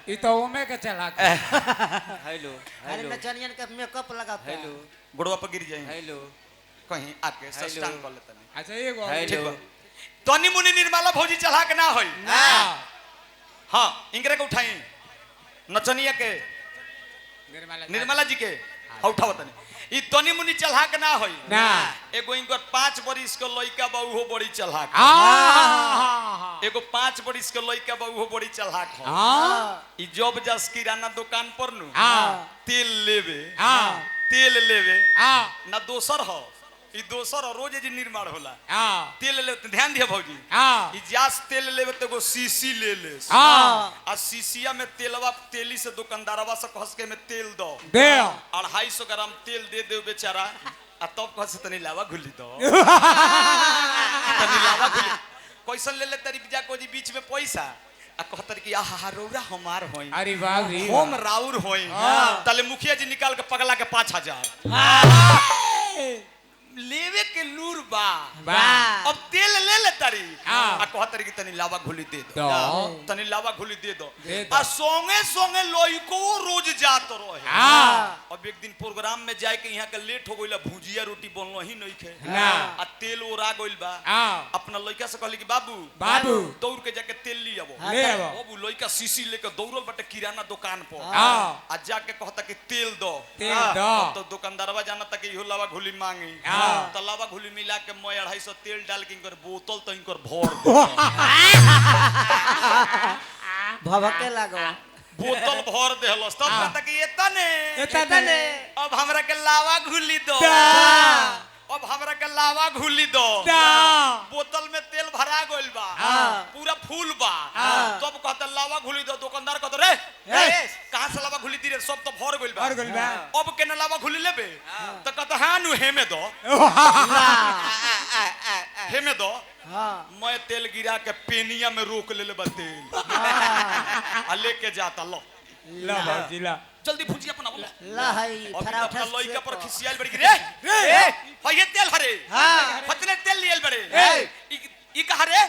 ये तो ओमे के चला हेलो अरे नचनियन का मेकअप लगाता है। हेलो गोड़वा पर गिर जाए हेलो कहीं आके सस्टांग कर लेता नहीं। अच्छा ये गो हेलो तनी मुनी निर्मला भौजी चढ़ा के ना होई हाँ इंगरे के उठाई नचनिया के निर्मला जी के उठाओ तनी ई तनी मुनी चढ़ा के ना होई ना एगो इनकर 5 बरिस के लइका बा उहो बड़ी चढ़ा के एगो 5 बरिस के लइका बा उहो बड़ी चढ़ा के ई जब जस किराना दुकान पर नु तेल लेवे ना दोसर हो ई दोसर रोज जी निर्माण होला तेल ले ध्यान दिया भौजी ई जास तेल लेवे तो एगो सीसी ले ले आ सीसिया में तेलवा तेली से दुकानदारवा से कहस के में तेल दो दे 250 ग्राम तेल दे दे बेचारा आ तब कहस तनी लावा घुली दो तनी लावा घुली कैसन ले ले तरी जा को जी बीच में पैसा आ कहतर कि आहा रौरा हमार होई अरे बाप रे हम राउर होई तले मुखिया जी निकाल के पगला के 5000 लेवे के लूर बा अब तेल ले ले तारी आ कहतर कि तनी लावा घुली दे दो तनी लावा घुली दे दो आ सोंगे सोंगे लोइको रोज जात रहे अब एक दिन प्रोग्राम में जाए के यहाँ के लेट हो गइला भुजिया रोटी बनलो ही नहीं खे आ तेल ओरा गइल बा अपना लइका से कहली कि बाबू दौड़ के जाके तेल ली आबो बाबू लइका सीसी लेके दौड़ल बटे किराना दुकान पर आ जाके कहता कि तेल दो तो दुकानदारवा जानता कि इहो लावा घुली मांगी तलावा घुली मिला के मैं 250 तेल डाल के इनकर बोतल तो इनकर भर भभके लगो बोतल भर देहलस तब कहता कि एतने अब हमरा के लावा घुली दो अब हमरा के लावा घुली दो बोतल में तेल भरा गइल बा पूरा फूल बा तब कहता लावा घुली दो दुकानदार कहता रे कहां से लावा घुली दी रे सब तो भर गइल बा अब केना लावा घुली लेबे त कहता हां नु हेमे दो हेमे दो मैं तेल गिरा के पेनिया में रोक ले बा तेल आ लेके जाता लो भौजी ला जल्दी भुजिया बनाओ ला हई फराउठा लइका पर खिसियाल बड़ी रे ये तेल हरे फतने तेल लियल बड़े ई कहा रे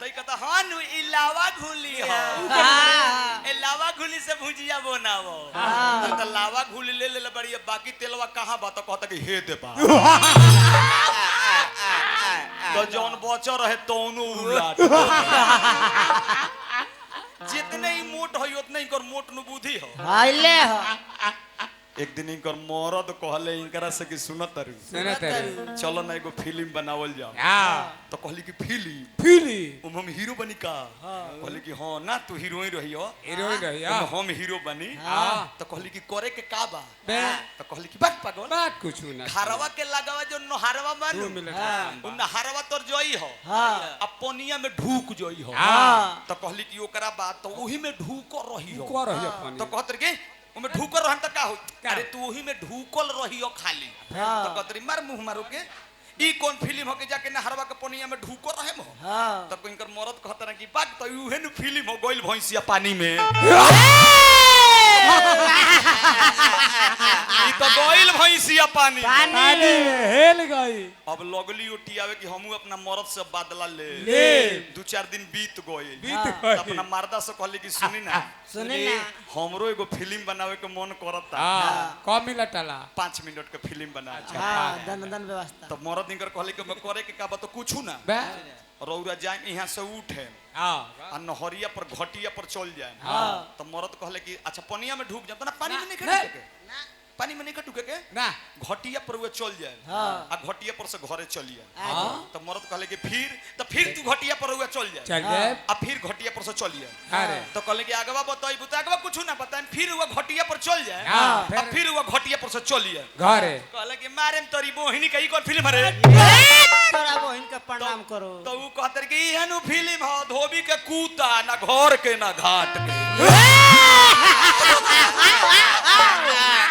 तई कहता हां नु इलावा घुली हो इलावा घुली से भुजिया बनावो त लावा घुली ले ले बड़ी बाकी तेलवा कहां बा तो कहता कि हे दे बा तो जौन बचा रहे तौनो उलाट जितने ही मोट हो उतने ही कर मोट नु बुद्धि हो आइले हो एक दिन इनकर मरद कहले इनकरा से कि सुनत चलो ना एगो फिल्म बनावल जाओ तो कहली कि फिल्म हम हीरो बनी का कहली कि हां ना तू हीरोइन रहियो हम हीरो बनी तो कहली कि करे के का बा तो कहली कि बात पागल बात कुछ ना खारवा के लगावा जो नहरवा मानू उन नहरवा तोर जोई हो अपनिया में ढूक जोई हो तो कहली कि ओकरा बात तो ओही में ढूक रही हो तो कहतर के ओमे ढूकल रहन त का हो अरे तू ओही में ढूकल रहियो खाली तो कहतरी मार मुंह मारो के ई कौन फिल्म हो के जाके नहरवा के पनिया में ढूकल रहे मो तो इनकर मरद कहत रहे कि बात तो उहे नु फिल्म हो गइल भैंसिया पानी में ई तो गइल भैंसिया पानी हेल गई अब लगली उठियावे कि हमहू अपना मरद से बदला ले 2-4 दिन बीत गइल अपना मर्दा से कहली कि सुनी ना हमरो एगो फिल्म बनावे के मन करता कम मिलटला 5 मिनट के फिल्म बना दन व्यवस्था तो मरद इनकर कहली कि मैं करे के का बा तो कुछ ना रौरा जाए यहाँ से उठे आ नहरिया पर घटिया पर चल जाए तो मरद कहले कि अच्छा पनिया में ढूक जाए तो ना पानी में नहीं खड़े के पानी में नहीं कटुके के ना घटिया पर वो चल जाए आ घटिया पर से घरे चलिए तो मरद कहले कि फिर तू घटिया पर वो चल जाए आ फिर घटिया पर से चलिए तो कहले कि आगवा बताई बुता आगवा कुछ ना बताएं फिर वो घटिया पर चल जाए आ फिर वो घटिया पर से चलिए घरे कहले कि मारेम तोरी बोहिनी कई कौन फिल्म रे तोरा बहिन के प्रणाम करो तो वो कहतर कि एहनु फिल्म हो धोबी के कूता ना घर के ना घाट के